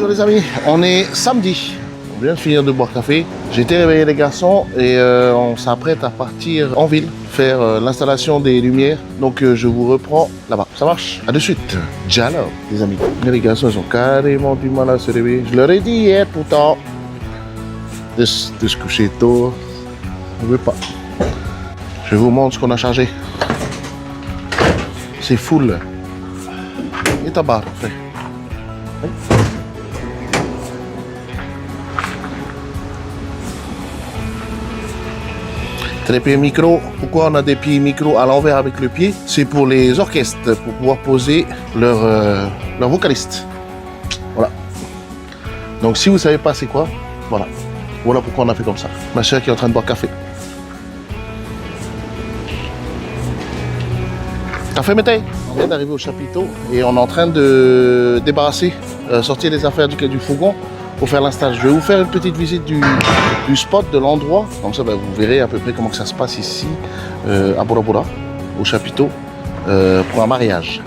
Bonjour les amis, on est samedi. On vient de finir de boire café. J'ai été réveiller les garçons et on s'apprête à partir en ville faire l'installation des lumières. Donc je vous reprends là-bas. Ça marche? À de suite. Ciao les amis. Mais les garçons ils ont carrément du mal à se réveiller. Je leur ai dit hier pourtant de se coucher tôt. On ne veut pas. Je vous montre ce qu'on a chargé. C'est full. Et ta barre, frère. Oui. Trépied micro. Pourquoi on a des pieds micro à l'envers avec le pied? C'est pour les orchestres, pour pouvoir poser leur vocaliste. Voilà. Donc si vous ne savez pas c'est quoi, voilà. Voilà pourquoi on a fait comme ça. Ma chère qui est en train de boire café. Café mété. On vient d'arriver au chapiteau et on est en train de débarrasser, sortir les affaires du fourgon pour faire l'installation. Je vais vous faire une petite visite du spot, de l'endroit. Comme ça, vous verrez à peu près comment que ça se passe ici, à Bora Bora, au chapiteau, pour un mariage.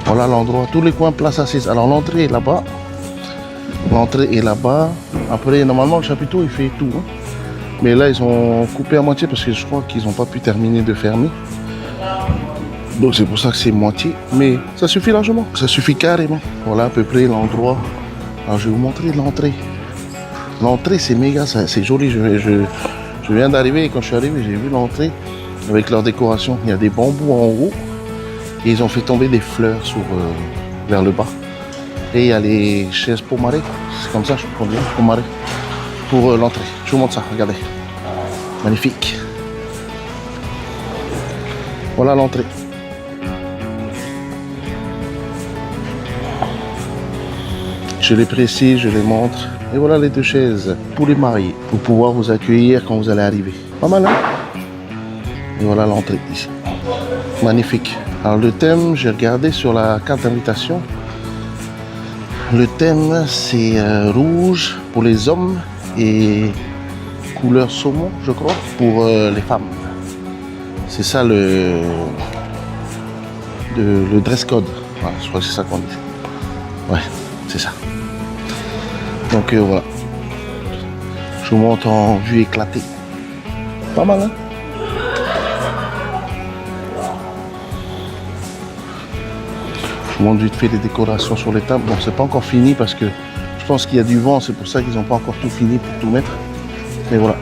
Voilà l'endroit, tous les coins place assise. Alors l'entrée est là-bas. L'entrée est là-bas. Après, normalement, le chapiteau, il fait tout. Hein. Mais là, ils ont coupé à moitié parce que je crois qu'ils n'ont pas pu terminer de fermer. Donc c'est pour ça que c'est moitié. Mais ça suffit largement. Ça suffit carrément. Voilà à peu près l'endroit. Alors je vais vous montrer l'entrée. L'entrée c'est méga, c'est joli. Je viens d'arriver et quand je suis arrivé, j'ai vu l'entrée avec leur décoration. Il y a des bambous en haut. Et ils ont fait tomber des fleurs vers le bas. Et il y a les chaises pomarées. C'est comme ça, je prends bien, pomarées. Pour l'entrée. Je vous montre ça, regardez. Magnifique. Voilà l'entrée. Je les précise, je les montre. Et voilà les deux chaises pour les mariés. Pour pouvoir vous accueillir quand vous allez arriver. Pas mal, hein? Et voilà l'entrée ici. Magnifique. Alors le thème, j'ai regardé sur la carte d'invitation. Le thème, c'est rouge pour les hommes et couleur saumon, je crois, pour les femmes. C'est ça le dress code. Voilà, je crois que c'est ça qu'on dit. Ouais, c'est ça. Donc voilà. Je vous montre en vue éclatée. Pas mal, hein? Je vous montre vite fait les décorations sur les tables. Bon, c'est pas encore fini parce que je pense qu'il y a du vent, c'est pour ça qu'ils n'ont pas encore tout fini pour tout mettre. Mais voilà.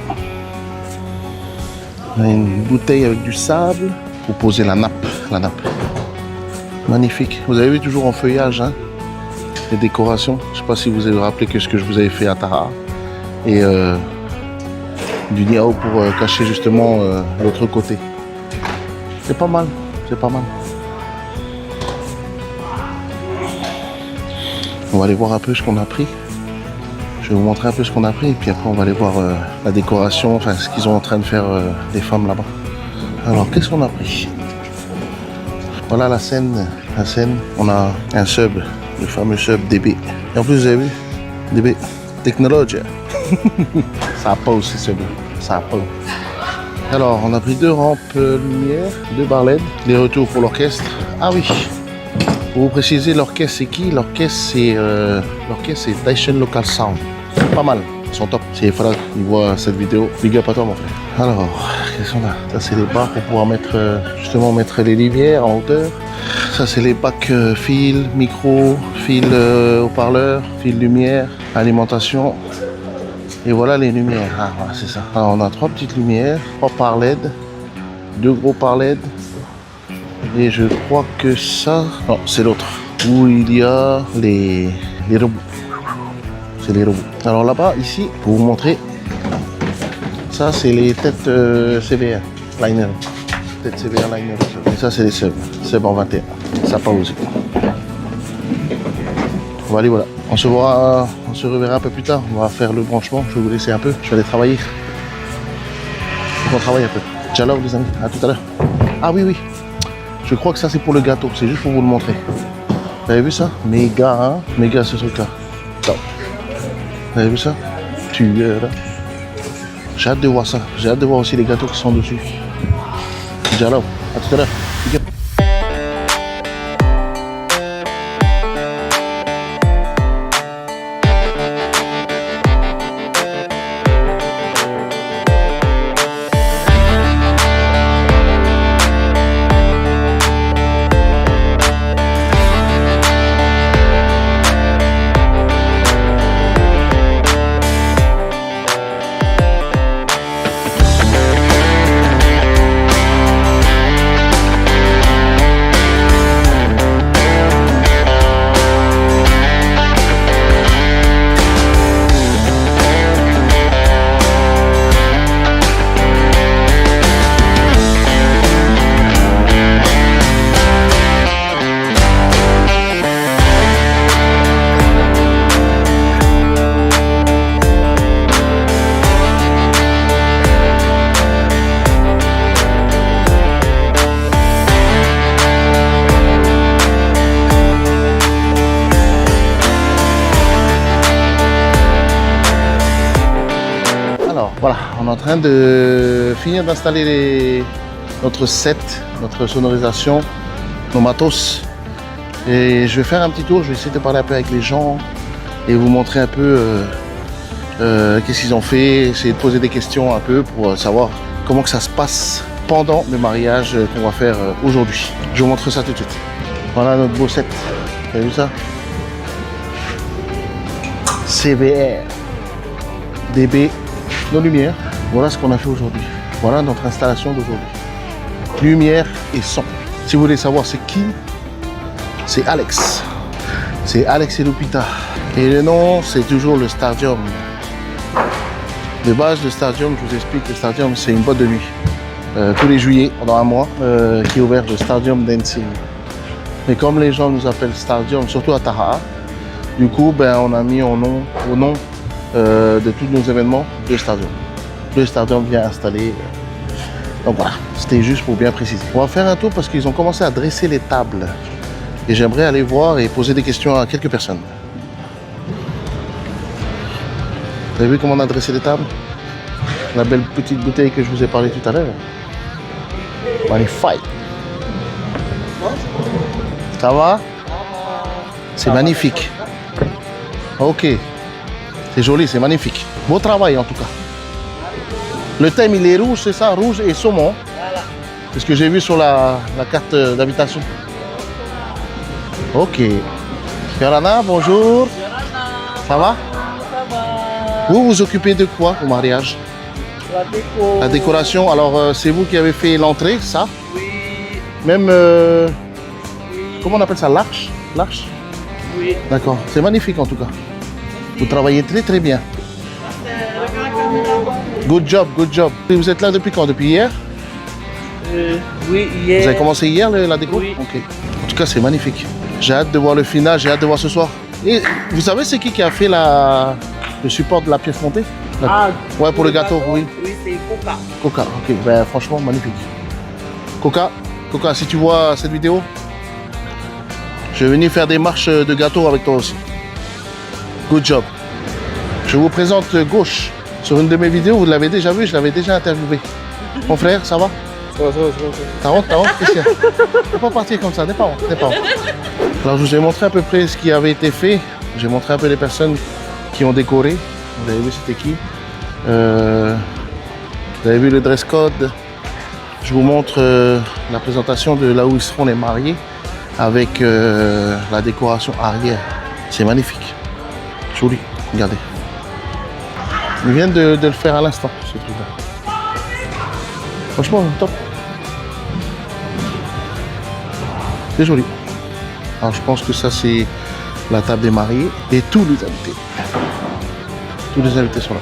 On a une bouteille avec du sable pour poser la nappe. Magnifique. Vous avez vu toujours en feuillage, hein, les décorations. Je ne sais pas si vous avez rappelé que ce que je vous avais fait à Taha. Et du niao pour cacher justement l'autre côté. C'est pas mal. C'est pas mal. On va aller voir un peu ce qu'on a pris. Je vais vous montrer un peu ce qu'on a pris et puis après on va aller voir la décoration, enfin ce qu'ils sont en train de faire les femmes là-bas. Alors qu'est-ce qu'on a pris? Voilà la scène. On a un sub, le fameux sub DB. Et en plus vous avez vu, DB Technology. Ça pose c'est sub, ça pose. Alors on a pris 2 rampes lumière, 2 barres LED, les retours pour l'orchestre. Ah oui. Pour vous préciser, l'orchestre c'est qui? L'orchestre c'est Daishin Local Sound. Pas mal, ils sont top. Si Efra il voit cette vidéo, big up à toi mon frère. Alors, qu'est-ce qu'on a? Ça c'est les barres pour pouvoir mettre les lumières en hauteur. Ça c'est les bacs fil, micro, fil haut-parleur, fil lumière, alimentation. Et voilà les lumières. Ah voilà, c'est ça. Alors on a 3 petites lumières, 3 par LED, 2 gros par LED. Et je crois que ça... Non, c'est l'autre. Où il y a les robots. C'est les robots. Alors là-bas, ici, pour vous montrer, ça c'est les têtes CBR Liner. Têtes CBR Liner. Et ça c'est les subs. Sub en 21. Ça pas osé. Voilà, voilà. On se reverra un peu plus tard. On va faire le branchement. Je vais vous laisser un peu. Je vais aller travailler. Faut qu'on travaille un peu. Ciao les amis. À tout à l'heure. Ah oui, oui. Je crois que ça c'est pour le gâteau, c'est juste pour vous le montrer. Vous avez vu ça? Méga, hein? Méga ce truc là. Vous avez vu ça? Là. J'ai hâte de voir ça. J'ai hâte de voir aussi les gâteaux qui sont dessus. Ciao, à tout à l'heure. On est en train de finir d'installer notre set, notre sonorisation, nos matos. Et je vais faire un petit tour, je vais essayer de parler un peu avec les gens et vous montrer un peu qu'est-ce qu'ils ont fait, essayer de poser des questions un peu pour savoir comment que ça se passe pendant le mariage qu'on va faire aujourd'hui. Je vous montre ça tout de suite. Voilà notre beau set. Vous avez vu ça? CBR. DB, nos lumières. Voilà ce qu'on a fait aujourd'hui. Voilà notre installation d'aujourd'hui. Lumière et son. Si vous voulez savoir c'est qui, c'est Alex. C'est Alex et Lupita. Et le nom, c'est toujours le Stardium. De base, le Stardium, je vous explique, le Stardium, c'est une boîte de nuit. Tous les juillet, pendant un mois, qui est ouvert le Stardium Dancing. Mais comme les gens nous appellent Stardium, surtout à Taha, du coup, on a mis au nom de tous nos événements le Stardium. Le Stardium vient installer. Donc voilà, c'était juste pour bien préciser. On va faire un tour parce qu'ils ont commencé à dresser les tables. Et j'aimerais aller voir et poser des questions à quelques personnes. Vous avez vu comment on a dressé les tables? La belle petite bouteille que je vous ai parlé tout à l'heure. Magnifique. Ça va? C'est magnifique. Ok. C'est joli, c'est magnifique. Beau travail en tout cas. Le thème il est rouge, c'est ça? Rouge et saumon. C'est ce que j'ai vu sur la carte d'habitation. Ok. Fiorana, bonjour. Ça va? Vous vous occupez de quoi au mariage? La déco. La décoration. Alors c'est vous qui avez fait l'entrée, ça? Oui. Même, Oui. comment on appelle ça? L'arche? L'arche? Oui. D'accord. C'est magnifique en tout cas. Vous travaillez très très bien. Good job, good job. Et vous êtes là depuis quand? Depuis hier? Oui, hier. Vous avez commencé hier la déco? Oui. Ok. En tout cas, c'est magnifique. J'ai hâte de voir le final, j'ai hâte de voir ce soir. Et vous savez c'est qui a fait le support de la pièce montée? Ouais, pour le gâteau, oui. Oui, c'est Coca. Coca, ok. Franchement, magnifique. Coca, si tu vois cette vidéo, je vais venir faire des marches de gâteau avec toi aussi. Good job. Je vous présente Gauche. Sur une de mes vidéos, vous l'avez déjà vu, je l'avais déjà interviewé. Mon frère, ça va? T'as honte? Qu'est-ce qu'il y a? Faut pas partir comme ça, n'est pas honte. Alors je vous ai montré à peu près ce qui avait été fait. J'ai montré un peu les personnes qui ont décoré. Vous avez vu c'était qui? Vous avez vu le dress code. Je vous montre la présentation de là où ils seront les mariés avec la décoration arrière. C'est magnifique. Joli, regardez. Ils viennent de le faire à l'instant, ce truc-là. Franchement, top. C'est joli. Alors je pense que ça c'est la table des mariés et tous les invités. Tous les invités sont là.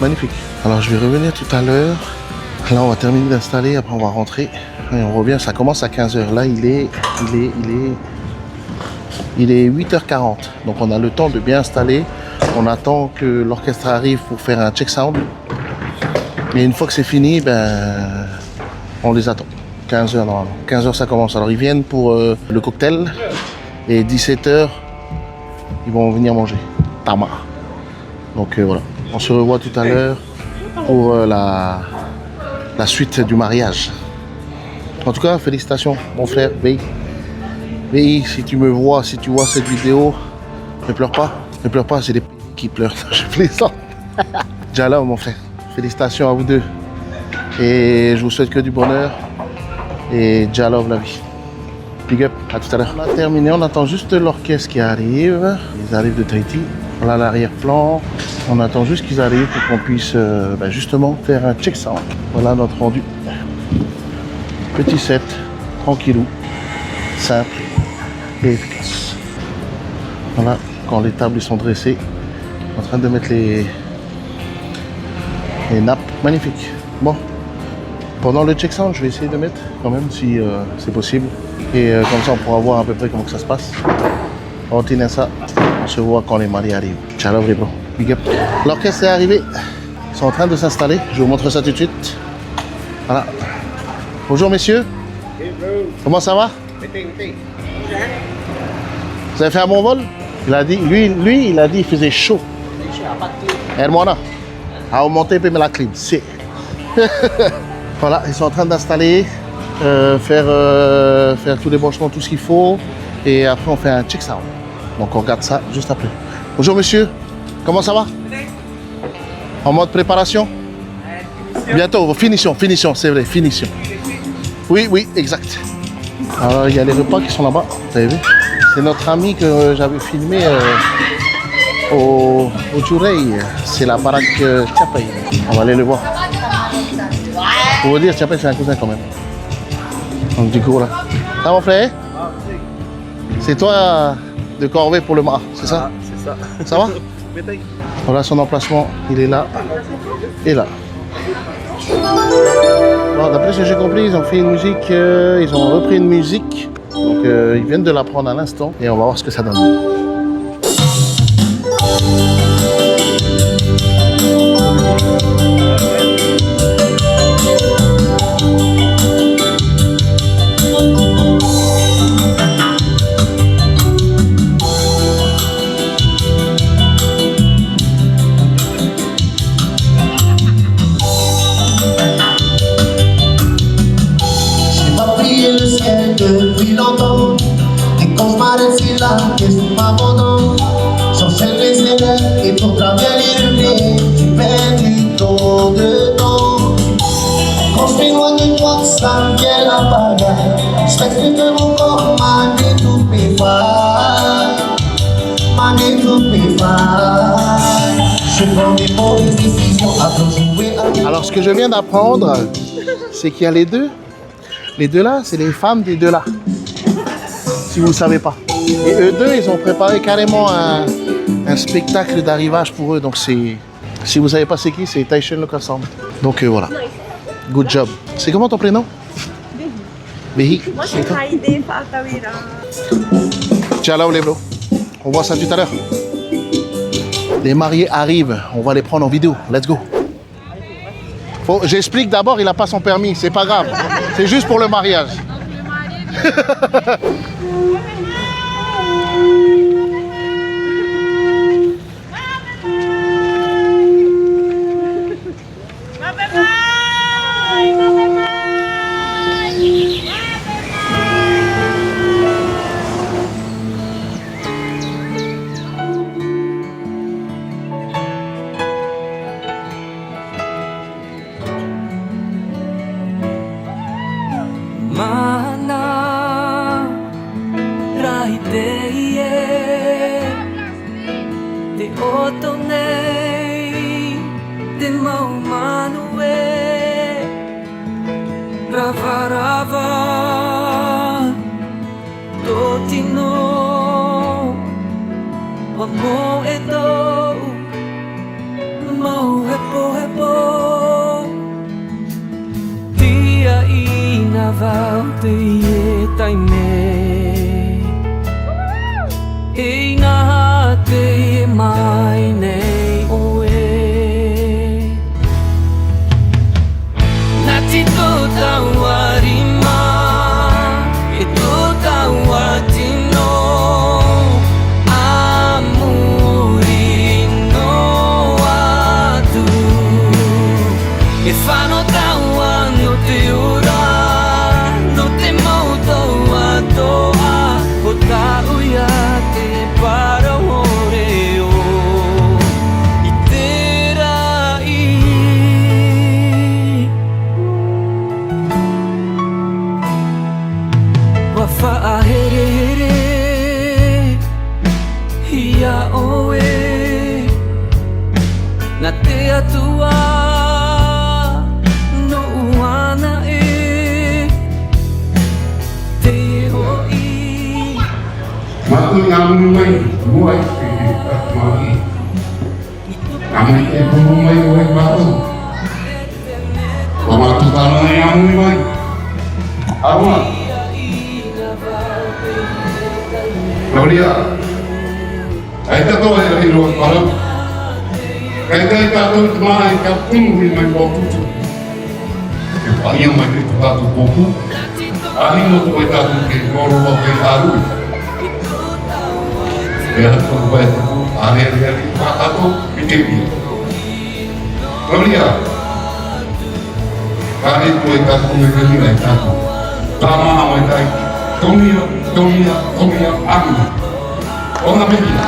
Magnifique. Alors je vais revenir tout à l'heure. Là on va terminer d'installer, après on va rentrer. Et on revient, ça commence à 15h. Là il est 8h40. Donc on a le temps de bien installer. On attend que l'orchestre arrive pour faire un check sound. Et une fois que c'est fini, on les attend. 15h normalement. 15h ça commence. Alors ils viennent pour le cocktail. Et 17h, ils vont venir manger. Tama. Donc voilà. On se revoit tout à l'heure pour la suite du mariage. En tout cas, félicitations mon frère, Vei. Vei, si tu me vois, si tu vois cette vidéo, ne pleure pas. Ne pleure pas, c'est des qui pleurent. Je plaisante. Jalov mon frère. Félicitations à vous deux. Et je vous souhaite que du bonheur. Et Jalov la vie. Big up, à tout à l'heure. On a terminé, on attend juste l'orchestre qui arrive. Ils arrivent de Tahiti. Voilà l'arrière-plan. On attend juste qu'ils arrivent pour qu'on puisse justement faire un check sound. Voilà notre rendu. Petit set, tranquillou, simple et efficace. Voilà, quand les tables sont dressées, en train de mettre les nappes. Magnifique. Bon, pendant le check sound, je vais essayer de mettre quand même si c'est possible. Et comme ça, on pourra voir à peu près comment que ça se passe. On tient ça. On se voit quand les mariés arrivent. Ciao les bros. Big up. L'orchestre est arrivé. Ils sont en train de s'installer. Je vous montre ça tout de suite. Voilà. Bonjour messieurs. Comment ça va? Vous avez fait un bon vol? Il a dit, lui, il a dit il faisait chaud. Hermana, à monter et mettre la clim. C'est. Voilà, ils sont en train d'installer, faire tous les branchements, tout ce qu'il faut. Et après, on fait un check sound. Donc, on regarde ça juste après. Bonjour, monsieur. Comment ça va? En mode préparation? Bientôt, finition, c'est vrai, finition. Oui, oui, exact. Alors, il y a les repas qui sont là-bas, vous avez vu? C'est notre ami que j'avais filmé au Jurei. C'est la baraque Tchapay. On va aller le voir. Pour vous dire, Tchapay, c'est un cousin quand même. Donc, du coup, là. Ça, mon frère? C'est toi de corvée pour le mât, c'est ça? C'est ça. Ça va? Voilà son emplacement, il est là et là. Bon, d'après ce que j'ai compris, ils ont fait une musique, ils ont repris une musique. Donc ils viennent de la prendre à l'instant et on va voir ce que ça donne. Depuis longtemps, et quand je m'arrête, c'est là que je m'abandonne. J'enchaîne les erreurs et pour travailler le blé, j'ai perdu trop de temps. Quand je m'éloigne de toi, ça me vient la bagarre. Je respecte mon corps, ma vie tout péfard. Ma vie tout péfard. Je prends des mauvaises décisions avant de jouer avec. Alors ce que je viens d'apprendre, c'est qu'il y a les deux. Les deux là, c'est les femmes des deux là. Si vous ne savez pas. Et eux deux, ils ont préparé carrément un spectacle d'arrivage pour eux. Donc c'est... Si vous ne savez pas c'est qui, c'est Taishin Local Sound. Donc voilà. Good job. C'est comment ton prénom? Behi. Moi, c'est Haïdé Fatawira. Ciao les bros. On voit ça tout à l'heure. Les mariés arrivent. On va les prendre en vidéo. Let's go. J'explique d'abord, il n'a pas son permis, c'est pas grave. C'est juste pour le mariage. Mana raideye de otonei de mau manue rava rava totino wa mo edo mau hepo hepo tia ina vau te ie taime e ngā te ie mai nei oe Nā ti tō tau arima e tō tau atino amuri no atu e whano tau ano te ora no te mauto atoa o tau ia te paraoreo i te rai wa whaahere here ia oe na te atua no uana e te hoi Matu ngamu mai muai ke mai. Ngamu ke bumu mai oi matu. Matu kana ngamu mai. Aruna. Gloria. Aita to ai ri ro para. Aita ta to mai ka pum mai boku. Ke paia mai ke ta to boku. Ani mo to ta to ke goro wa ke aru. Ya, tu vai tu, hari-hari kita tu kepi. Gloria. Kare koe kako me kani lai kako. Tama hao e tai. Tomia, ami. Ona mehina.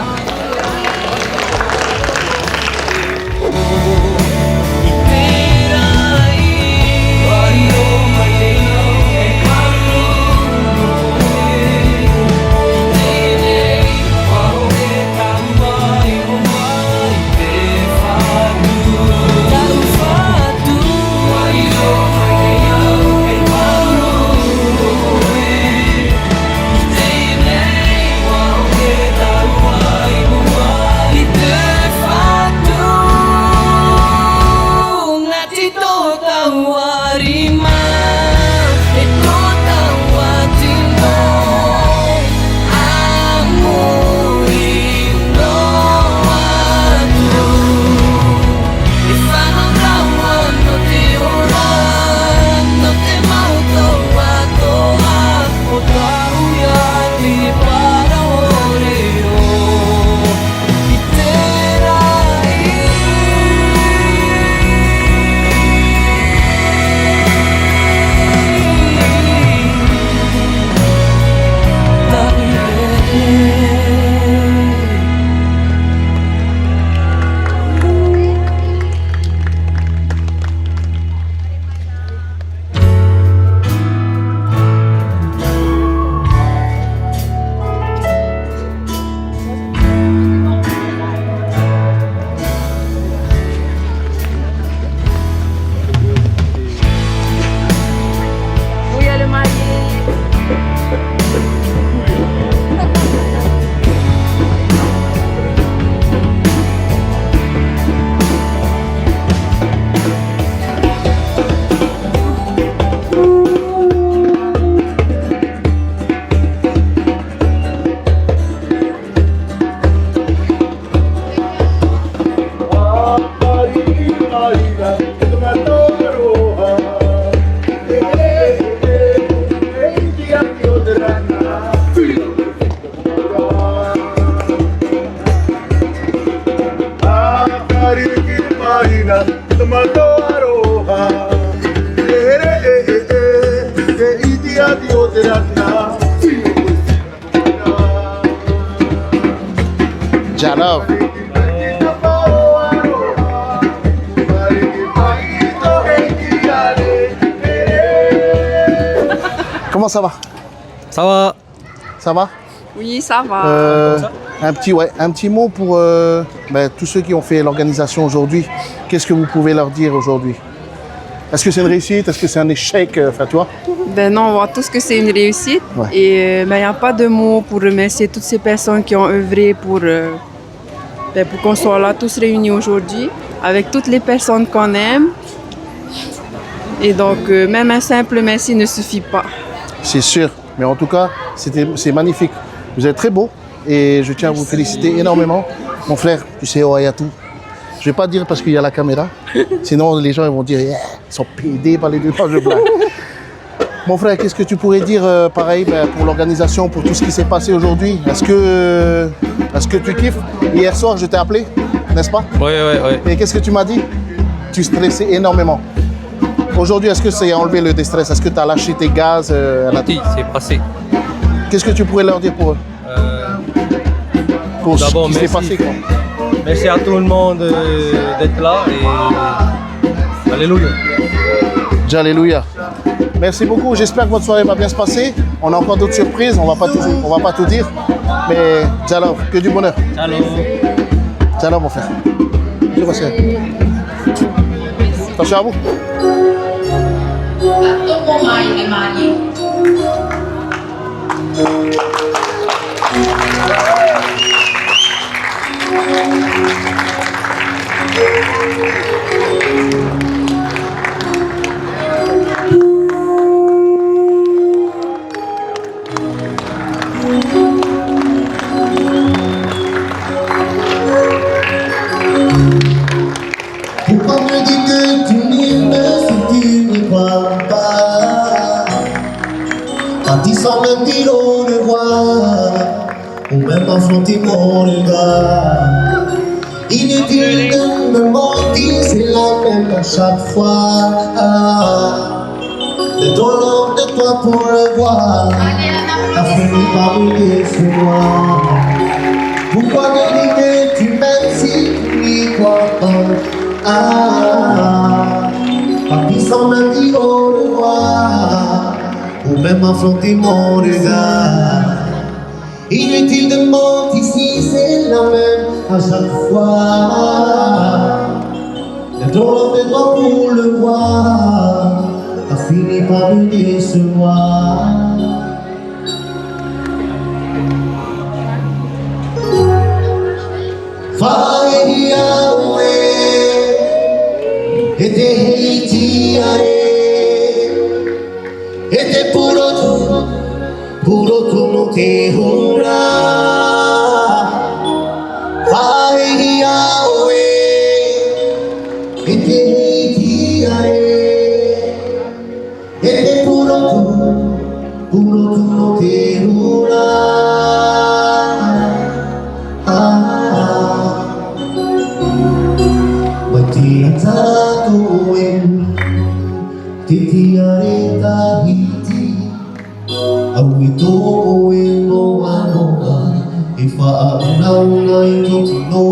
Jalov. Comment ça va? Ça va? Ça va? Oui, ça va. Un petit mot pour tous ceux qui ont fait l'organisation aujourd'hui. Qu'est-ce que vous pouvez leur dire aujourd'hui? Est-ce que c'est une réussite? Est-ce que c'est un échec? Enfin, toi? Ben non, on voit tous que c'est une réussite. Ouais. Et il n'y a pas de mots pour remercier toutes ces personnes qui ont œuvré pour qu'on soit là tous réunis aujourd'hui, avec toutes les personnes qu'on aime. Et donc, même un simple merci ne suffit pas. C'est sûr. Mais en tout cas, c'est magnifique. Vous êtes très beau et je tiens à vous féliciter énormément. Mon frère, tu sais, Ohayatou. Je ne vais pas dire parce qu'il y a la caméra. Sinon, les gens ils vont dire yeah, ils sont pédés par les deux. Je blague. Mon frère, qu'est-ce que tu pourrais dire pareil pour l'organisation, pour tout ce qui s'est passé aujourd'hui? Est-ce que tu kiffes? Hier soir, je t'ai appelé, n'est-ce pas? Oui. Et qu'est-ce que tu m'as dit? Tu stressais énormément. Aujourd'hui, est-ce que ça a enlevé le déstress? Est-ce que tu as lâché tes gaz Si, c'est passé. Qu'est-ce que tu pourrais leur dire pour eux? Pour ce D'abord, qui s'est merci. passé, quoi. Merci à tout le monde d'être là et alléluia. Alléluia. Merci beaucoup. J'espère que votre soirée va bien se passer. On a encore d'autres surprises. On va pas tout dire. Mais Jalov, que du bonheur. Jalov, mon frère. Je vous remercie. Attention à vous. Pourquoi me dis que tu m'aimes si tu ne crois pas? Quand ils sont même dit on le voit, ou même affronter mon regard. Il Inutile de me mentir, c'est la même à chaque fois. Le dollar de toi pour le voir, t'as fini par me décevoir. Pourquoi me dire que tu m'aimes si tu n'y crois pas? Papy sans me dire au revoir, ou même affronter mon regard. Inutile de mentir si c'est la même à chaque fois. Le dollar de toi pour le voir, t'as fini par me décevoir. Vai away, et te et puro tu no te jura. Vai away, et te puro tu no te jura. Titiare Tahiti, awito no anoa, ifa una itokino,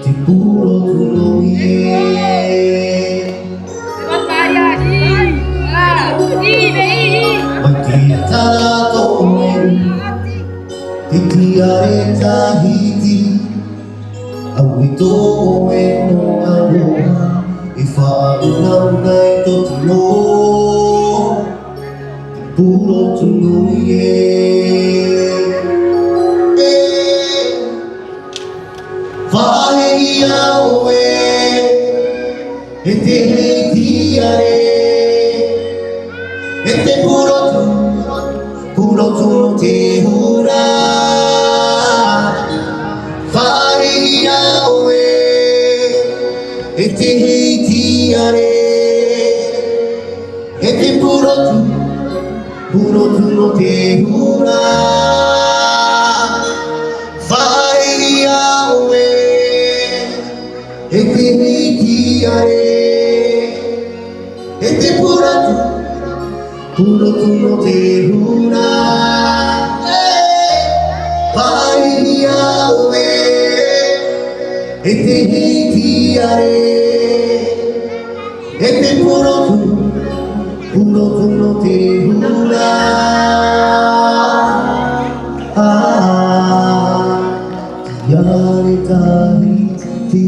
tipuro tuno ye. Matia toen, titiare Tahiti, awito no anoa. Ifa una itokino, puro tuno ye. Vai away, ete tiare, ete puro tuno te jura. Vai away, ete e puro tu no te jura. Vai away, e te tiare, e te puro tu no te jura. Vai away, e te tiare, e te puro tu no te jura. Tiare Tahiti.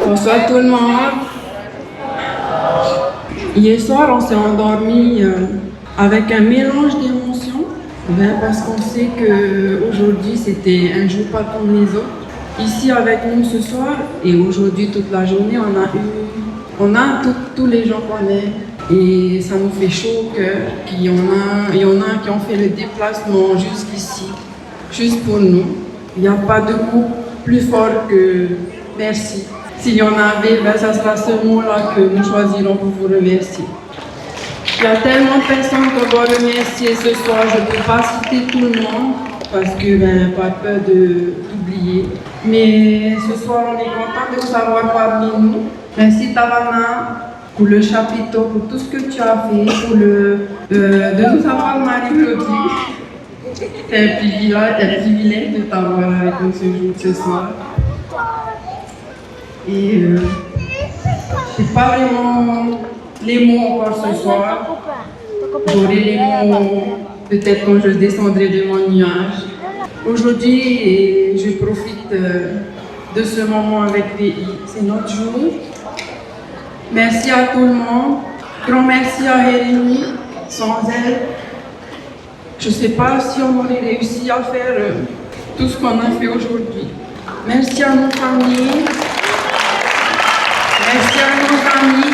Bonsoir tout le monde. Hier soir, on s'est endormi avec un mélange d'émotions, parce qu'on sait qu'aujourd'hui c'était un jour pas comme les autres. Ici avec nous ce soir et aujourd'hui toute la journée, on a tous les gens qu'on aime et ça nous fait chaud au cœur qu'il y en a qui ont fait le déplacement jusqu'ici, juste pour nous. Il n'y a pas de mot plus fort que merci. S'il y en avait, ça sera ce mot-là que nous choisirons pour vous remercier. Il y a tellement de personnes qu'on doit remercier ce soir, je ne peux pas citer tout le monde parce que pas peur d'oublier. Mais ce soir, on est content de vous avoir parmi nous. Merci Tavana pour le chapiteau, pour tout ce que tu as fait, pour de nous avoir Marie-Claudie. C'est un privilège de t'avoir avec nous ce soir. Et je n'ai pas vraiment les mots encore ce soir. J'aurai les mots peut-être quand je descendrai de mon nuage. Aujourd'hui, je profite de ce moment avec VI. C'est notre jour. Merci à tout le monde. Grand merci à Hérénie. Sans elle, je ne sais pas si on aurait réussi à faire tout ce qu'on a fait aujourd'hui. Merci à nos familles. Merci à nos amis,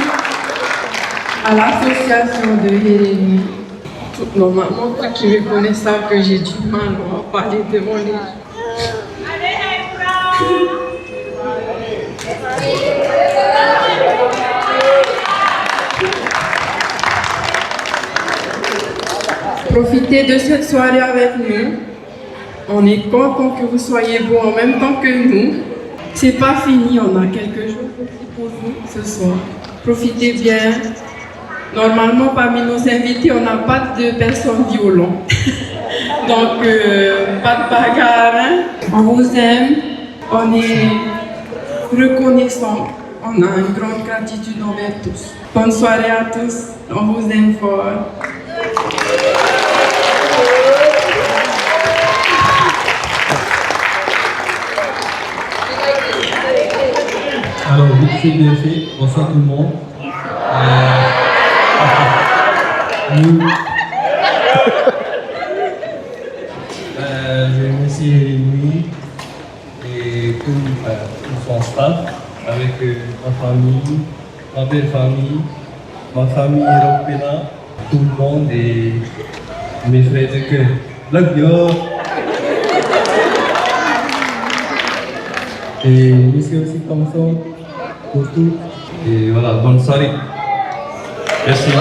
à l'association de Hérénie. Toutes nos mamans qui me connaissent savent que j'ai du mal à parler devant les gens. Profitez de cette soirée avec nous. On est content que vous soyez beaux en même temps que nous. C'est pas fini, on a quelques jours pour vous ce soir. Profitez bien. Normalement, parmi nos invités, on n'a pas de personnes violentes. Donc, pas de bagarre. Hein? On vous aime. On est reconnaissants. On a une grande gratitude envers tous. Bonne soirée à tous. On vous aime fort. Alors, vite fait, bien fait. Bonsoir tout le monde. Nous, je remercie Rémi et tout son staff avec ma famille, ma belle famille, ma famille européenne, tout le monde et mes frères de cœur. Love you. Et monsieur aussi Thompson pour tout. Et voilà, bonne soirée. Merci.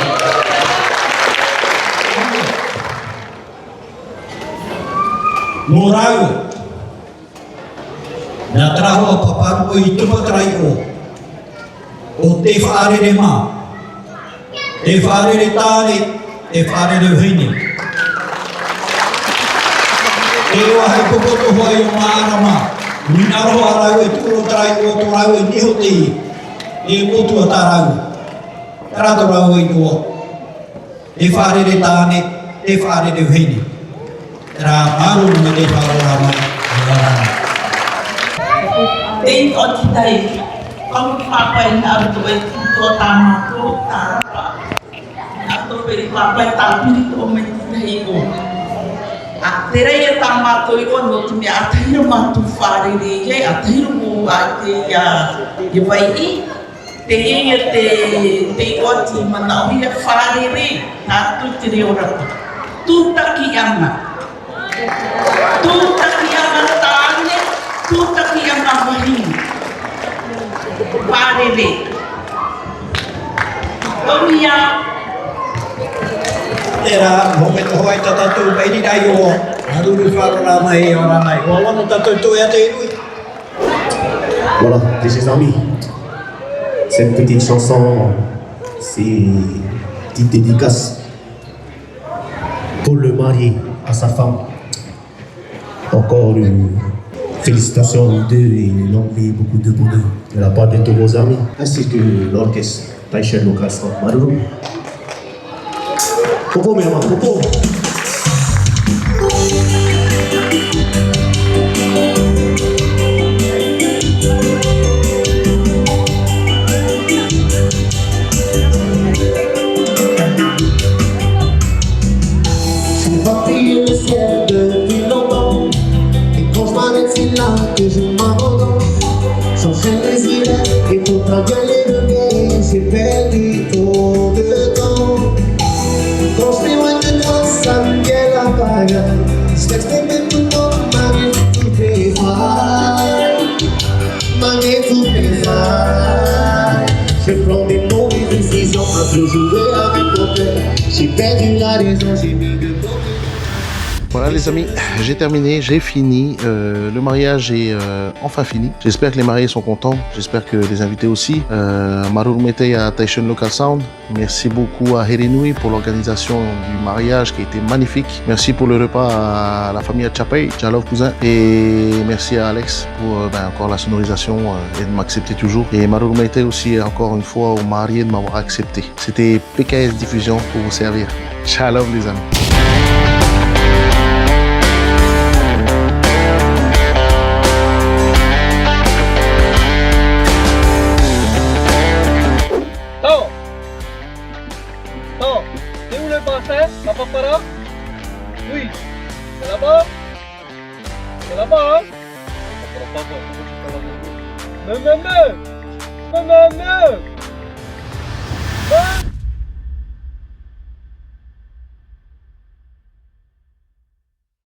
Morau na traho paparu o i tupa traiko o te whaarere mā te whaarere tāre te whaarere hini te roa hei popoto hoa i o maara mā nina roa rau e tūro traiko o tōrau e niho te i e motua tarau tarato rau e tō te whaarere tāne te whaarere hini Ra maru me te whaora mai. Tei o ti tai, kau papai na aru e tō tāmako tāra. Nā tō peri papai tāpiri tō me ti o. A te rei e tāmako i o no te mea atahiru mātu whārere e, atahiru mō a te vai i. Te e o ti manau i e whārere, nā tū te reo rata. Tūtaki ana. Tūtaki ana tāne, tūtaki ana wahini. Pārere. Omia. Tērā, hoke te hoa i tātou peiri rai o. Aruru wharora mai e ora mai. O wano tātou toi a te irui. Voilà, mes chers amis, cette petite chanson, c'est une petite dédicace pour le mari à sa femme. Encore une félicitation aux deux et une longue vie, beaucoup de bonheur de la part de tous vos amis, ainsi que l'orchestre Taishan Local Sound Maruru. Popo, mes amants, popo. Que je m'abandonne, sans faire les hivers et pour travailler le bien, j'ai perdu trop de temps. Quand je m'éloigne de toi, ça me vient la bagarre. Je t'exprime tout le monde, malgré toutes les failles, malgré toutes les failles. Je prends des mauvaises décisions, un peu jouer avec mon père. J'ai perdu la raison, j'ai mis de côté. Voilà les amis, j'ai terminé, j'ai fini, le mariage est enfin fini. J'espère que les mariés sont contents, j'espère que les invités aussi. Maruru Metei à Taishan Local Sound, merci beaucoup à Herenui pour l'organisation du mariage qui a été magnifique. Merci pour le repas à la famille Achapei, Jalov Cousin, et merci à Alex pour encore la sonorisation et de m'accepter toujours. Et Maruru Metei aussi encore une fois aux mariés de m'avoir accepté. C'était PKS Diffusion pour vous servir. Shalom les amis. Para? Oui. C'est là-bas? C'est là-bas, hein? Non.